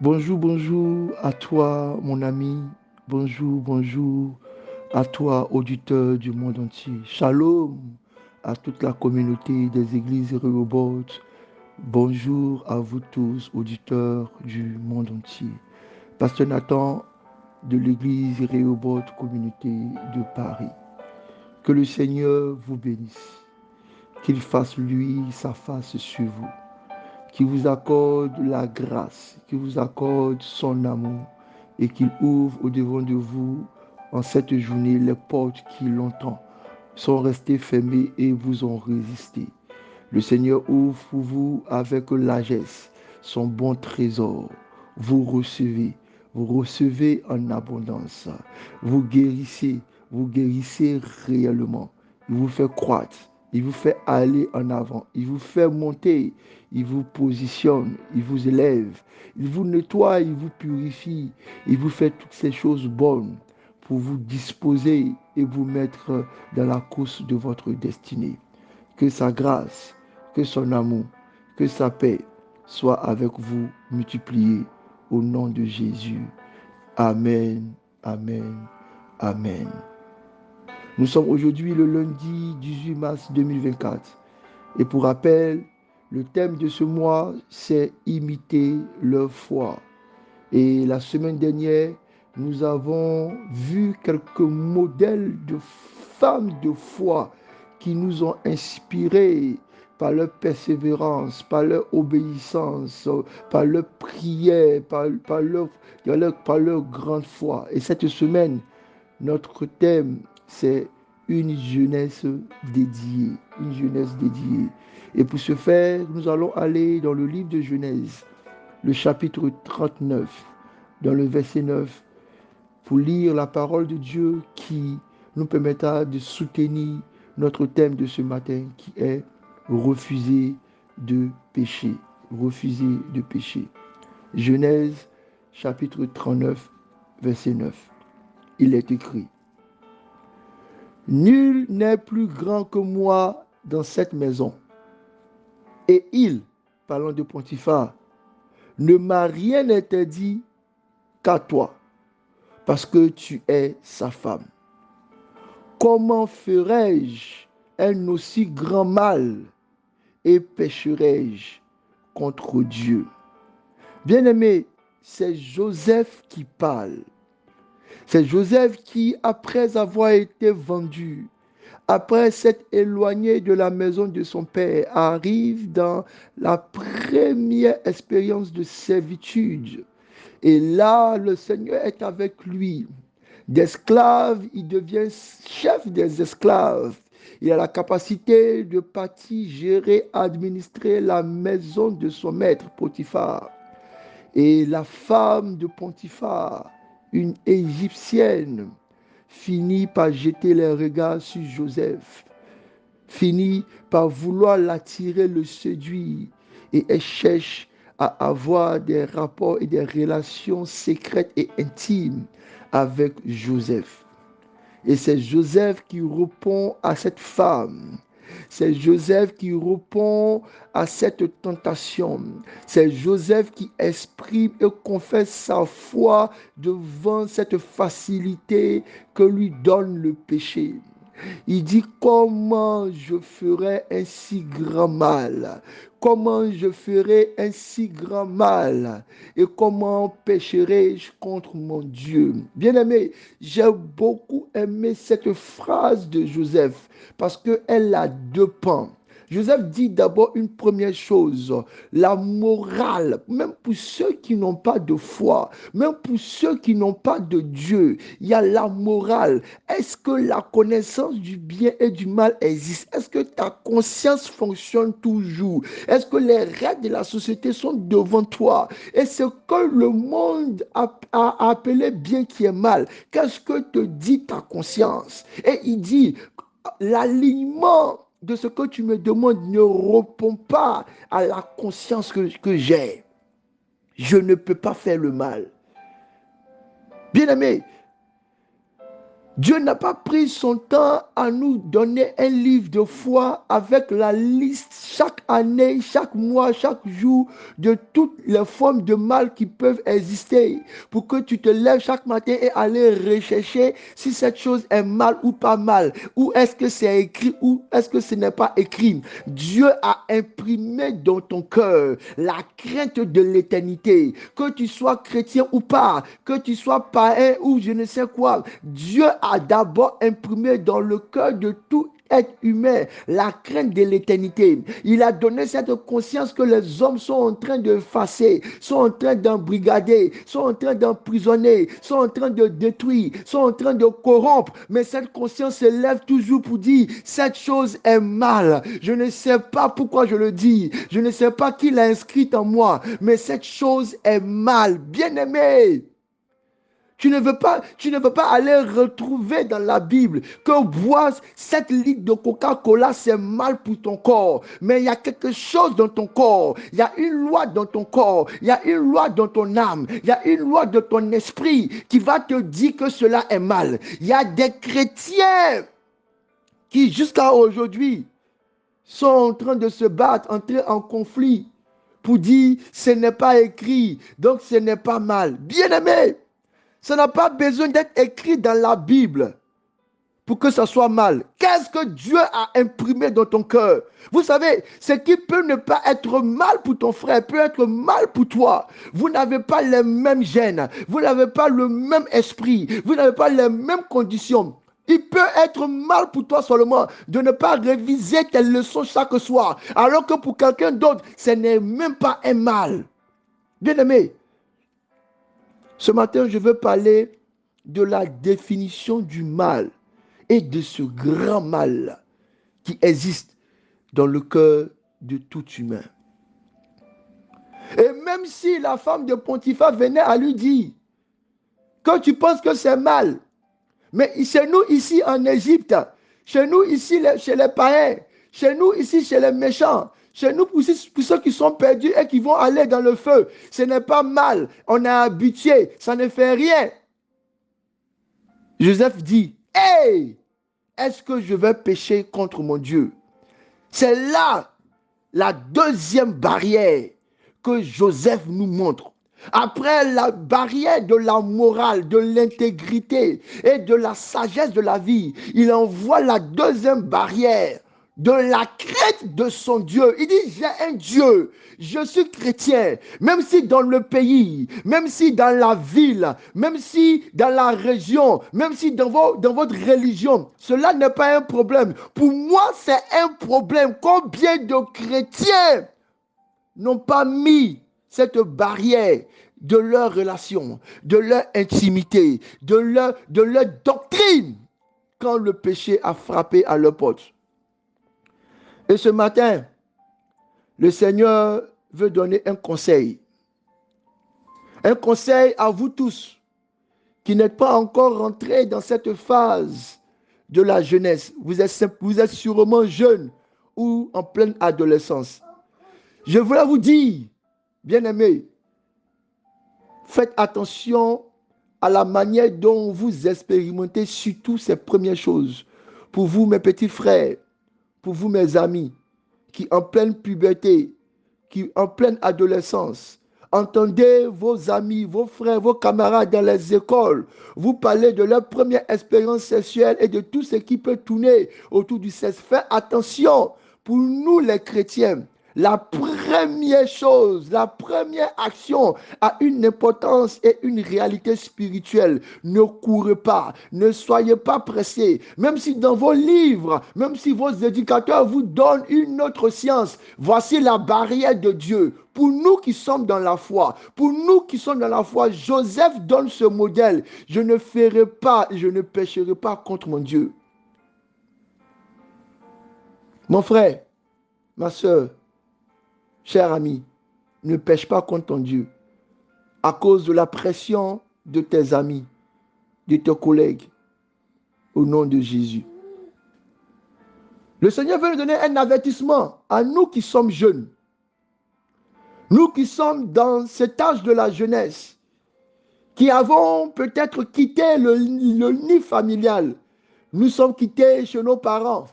Bonjour, bonjour à toi, mon ami. Bonjour, bonjour à toi, auditeur du monde entier. Shalom à toute la communauté des églises Rehoboth. Bonjour à vous tous, auditeurs du monde entier. Pasteur Nathan de l'église Rehoboth Communauté de Paris. Que le Seigneur vous bénisse. Qu'il fasse lui sa face sur vous. Qu'il vous accorde la grâce, qu'il vous accorde son amour et qu'il ouvre au-devant de vous en cette journée les portes qui longtemps sont restées fermées et vous ont résisté. Le Seigneur ouvre pour vous avec largesse son bon trésor. Vous recevez en abondance. Vous guérissez réellement. Il vous fait croître, il vous fait aller en avant, il vous fait monter, il vous positionne, il vous élève, il vous nettoie, il vous purifie, il vous fait toutes ces choses bonnes pour vous disposer et vous mettre dans la course de votre destinée. Que sa grâce, que son amour, que sa paix soit avec vous multipliés au nom de Jésus. Amen, amen, amen. Nous sommes aujourd'hui le lundi 18 mars 2024. Et pour rappel, le thème de ce mois, c'est imiter leur foi. Et la semaine dernière, nous avons vu quelques modèles de femmes de foi qui nous ont inspirés par leur persévérance, par leur obéissance, par leur prière, par leur grande foi. Et cette semaine, notre thème, c'est une jeunesse dédiée. Une jeunesse dédiée. Et pour ce faire, nous allons aller dans le livre de Genèse, le chapitre 39, dans le verset 9, pour lire la parole de Dieu qui nous permettra de soutenir notre thème de ce matin qui est refuser de pécher. Refuser de pécher. Genèse chapitre 39, verset 9. Il est écrit: Nul n'est plus grand que moi dans cette maison. Et il, parlant de Potiphar, ne m'a rien interdit qu'à toi, parce que tu es sa femme. Comment ferais-je un aussi grand mal et pécherais-je contre Dieu? Bien-aimé, c'est Joseph qui parle. C'est Joseph qui, après avoir été vendu, après s'être éloigné de la maison de son père, arrive dans la première expérience de servitude. Et là, le Seigneur est avec lui. D'esclave, il devient chef des esclaves. Il a la capacité de partir, gérer, administrer la maison de son maître, Potiphar. Et la femme de Potiphar, une Égyptienne, finit par jeter les regards sur Joseph, finit par vouloir l'attirer, le séduire, et elle cherche à avoir des rapports et des relations secrètes et intimes avec Joseph. Et c'est Joseph qui répond à cette femme. C'est Joseph qui répond à cette tentation. C'est Joseph qui exprime et confesse sa foi devant cette facilité que lui donne le péché. Il dit: comment je ferai un si grand mal? Comment je ferai un si grand mal? Et comment pécherai-je contre mon Dieu? Bien-aimé, j'ai beaucoup aimé cette phrase de Joseph parce qu'elle a deux pans. Joseph dit d'abord une première chose: la morale, même pour ceux qui n'ont pas de foi, même pour ceux qui n'ont pas de Dieu, il y a la morale. Est-ce que la connaissance du bien et du mal existe? Est-ce que ta conscience fonctionne toujours? Est-ce que les règles de la société sont devant toi? Et ce que le monde a appelé bien qui est mal, qu'est-ce que te dit ta conscience? Et il dit: l'alignement de ce que tu me demandes ne répond pas à la conscience que j'ai. Je ne peux pas faire le mal. Bien-aimé, Dieu n'a pas pris son temps à nous donner un livre de foi avec la liste chaque année, chaque mois, chaque jour de toutes les formes de mal qui peuvent exister pour que tu te lèves chaque matin et aller rechercher si cette chose est mal ou pas mal, ou est-ce que c'est écrit ou est-ce que ce n'est pas écrit. Dieu a imprimé dans ton cœur la crainte de l'éternité, que tu sois chrétien ou pas, que tu sois païen ou je ne sais quoi. Dieu a d'abord imprimé dans le cœur de tout être humain la crainte de l'éternité. Il a donné cette conscience que les hommes sont en train de effacer, sont en train d'embrigader, sont en train d'emprisonner, sont en train de détruire, sont en train de corrompre. Mais cette conscience se lève toujours pour dire, cette chose est mal. Je ne sais pas pourquoi je le dis. Je ne sais pas qui l'a inscrit en moi. Mais cette chose est mal. Bien-aimé. Tu ne veux pas aller retrouver dans la Bible que boire 7 litres de Coca-Cola, c'est mal pour ton corps. Mais il y a quelque chose dans ton corps. Il y a une loi dans ton corps. Il y a une loi dans ton âme. Il y a une loi de ton esprit qui va te dire que cela est mal. Il y a des chrétiens qui, jusqu'à aujourd'hui, sont en train de se battre, entrer en conflit pour dire ce n'est pas écrit, donc ce n'est pas mal. Bien-aimé, ça n'a pas besoin d'être écrit dans la Bible pour que ça soit mal. Qu'est-ce que Dieu a imprimé dans ton cœur? Vous savez, ce qui peut ne pas être mal pour ton frère peut être mal pour toi. Vous n'avez pas les mêmes gènes, vous n'avez pas le même esprit, vous n'avez pas les mêmes conditions. Il peut être mal pour toi seulement de ne pas réviser tes leçons chaque soir, alors que pour quelqu'un d'autre, ce n'est même pas un mal. Bien-aimé, ce matin, je veux parler de la définition du mal et de ce grand mal qui existe dans le cœur de tout humain. Et même si la femme de Potiphar venait à lui dire que tu penses que c'est mal, mais chez nous ici en Égypte, chez nous ici chez les païens, chez nous ici chez les méchants, chez nous pour ceux qui sont perdus et qui vont aller dans le feu, ce n'est pas mal, on est habitué, ça ne fait rien. Joseph dit, hey, est-ce que je vais pécher contre mon Dieu? C'est là la deuxième barrière que Joseph nous montre. Après la barrière de la morale, de l'intégrité et de la sagesse de la vie, il envoie la deuxième barrière de la crainte de son Dieu. Il dit, j'ai un Dieu, je suis chrétien, même si dans le pays, même si dans la ville, même si dans la région, même si dans votre religion, cela n'est pas un problème. Pour moi, c'est un problème. Combien de chrétiens n'ont pas mis cette barrière de leur relation, de leur intimité, de leur doctrine quand le péché a frappé à leur porte? Et ce matin, le Seigneur veut donner un conseil. Un conseil à vous tous qui n'êtes pas encore rentrés dans cette phase de la jeunesse. Vous êtes sûrement jeune ou en pleine adolescence. Je voulais vous dire, bien-aimés, faites attention à la manière dont vous expérimentez surtout ces premières choses. Pour vous, mes petits frères, pour vous, mes amis, qui en pleine puberté, qui en pleine adolescence, entendez vos amis, vos frères, vos camarades dans les écoles, vous parlez de leur première expérience sexuelle et de tout ce qui peut tourner autour du sexe. Faites attention, pour nous les chrétiens, la première chose, la première action a une importance et une réalité spirituelle. Ne courez pas, ne soyez pas pressés. Même si dans vos livres, même si vos éducateurs vous donnent une autre science, voici la barrière de Dieu. Pour nous qui sommes dans la foi, Joseph donne ce modèle. Je ne ferai pas, je ne pécherai pas contre mon Dieu. Mon frère, ma soeur, cher ami, ne pêche pas contre ton Dieu à cause de la pression de tes amis, de tes collègues, au nom de Jésus. Le Seigneur veut nous donner un avertissement à nous qui sommes jeunes, nous qui sommes dans cet âge de la jeunesse, qui avons peut-être quitté le nid familial. Nous sommes quittés chez nos parents,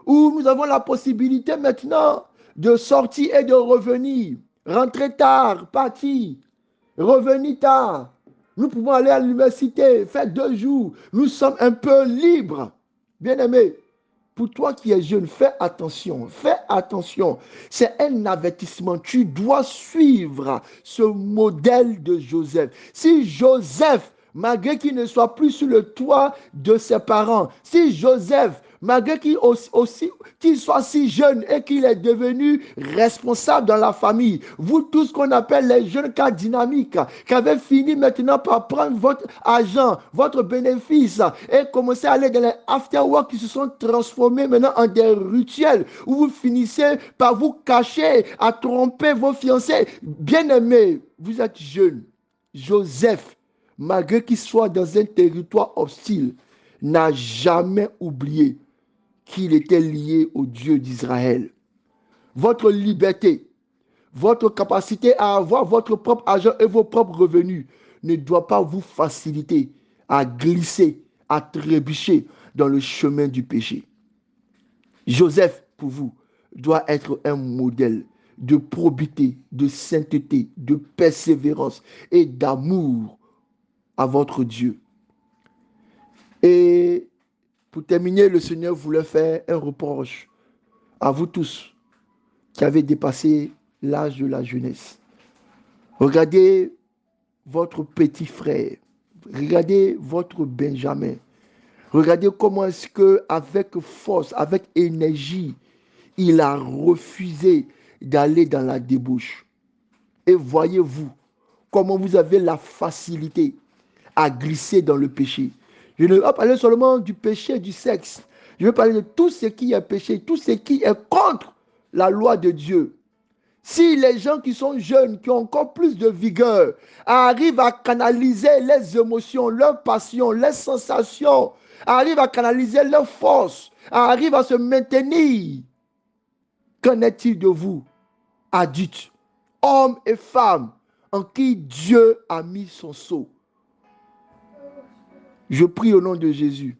où nous avons la possibilité maintenant de sortir et de revenir, rentrer tard, partir, revenir tard. Nous pouvons aller à l'université, faire 2 jours. Nous sommes un peu libres. Bien-aimé, pour toi qui es jeune, fais attention, fais attention. C'est un avertissement. Tu dois suivre ce modèle de Joseph. Si Joseph, malgré qu'il ne soit plus sur le toit de ses parents, si Joseph, malgré qu'il soit si jeune et qu'il est devenu responsable dans la famille, vous tous qu'on appelle les jeunes cas dynamiques, qui avaient fini maintenant par prendre votre argent, votre bénéfice et commencer à aller dans les after-work qui se sont transformés maintenant en des rituels où vous finissez par vous cacher, à tromper vos fiancés. Bien-aimés, vous êtes jeunes. Joseph, malgré qu'il soit dans un territoire hostile, n'a jamais oublié qu'il était lié au Dieu d'Israël. Votre liberté, votre capacité à avoir votre propre argent et vos propres revenus ne doit pas vous faciliter à glisser, à trébucher dans le chemin du péché. Joseph, pour vous, doit être un modèle de probité, de sainteté, de persévérance et d'amour à votre Dieu. Et pour terminer, le Seigneur voulait faire un reproche à vous tous qui avez dépassé l'âge de la jeunesse. Regardez votre petit frère. Regardez votre Benjamin. Regardez comment est-ce qu'avec force, avec énergie, il a refusé d'aller dans la débauche. Et voyez-vous comment vous avez la facilité à glisser dans le péché. Je ne vais pas parler seulement du péché du sexe. Je vais parler de tout ce qui est péché, tout ce qui est contre la loi de Dieu. Si les gens qui sont jeunes, qui ont encore plus de vigueur, arrivent à canaliser les émotions, leurs passions, les sensations, arrivent à canaliser leurs forces, arrivent à se maintenir, qu'en est-il de vous, adultes, hommes et femmes, en qui Dieu a mis son sceau? Je prie au nom de Jésus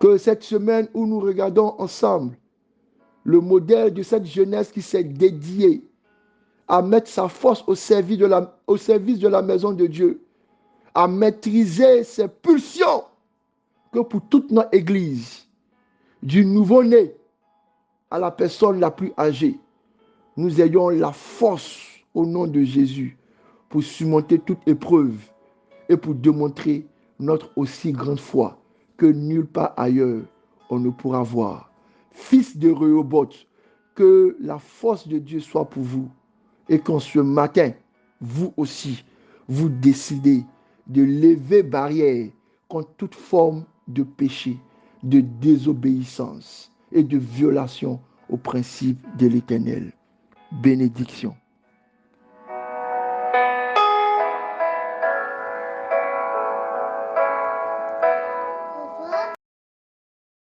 que cette semaine où nous regardons ensemble le modèle de cette jeunesse qui s'est dédiée à mettre sa force au service de la maison de Dieu, à maîtriser ses pulsions, que pour toute notre église, du nouveau-né à la personne la plus âgée, nous ayons la force au nom de Jésus pour surmonter toute épreuve et pour démontrer notre aussi grande foi que nulle part ailleurs on ne pourra voir. Fils de Rehoboth, que la force de Dieu soit pour vous et qu'en ce matin, vous aussi, vous décidez de lever barrière contre toute forme de péché, de désobéissance et de violation au principe de l'Éternel. Bénédiction.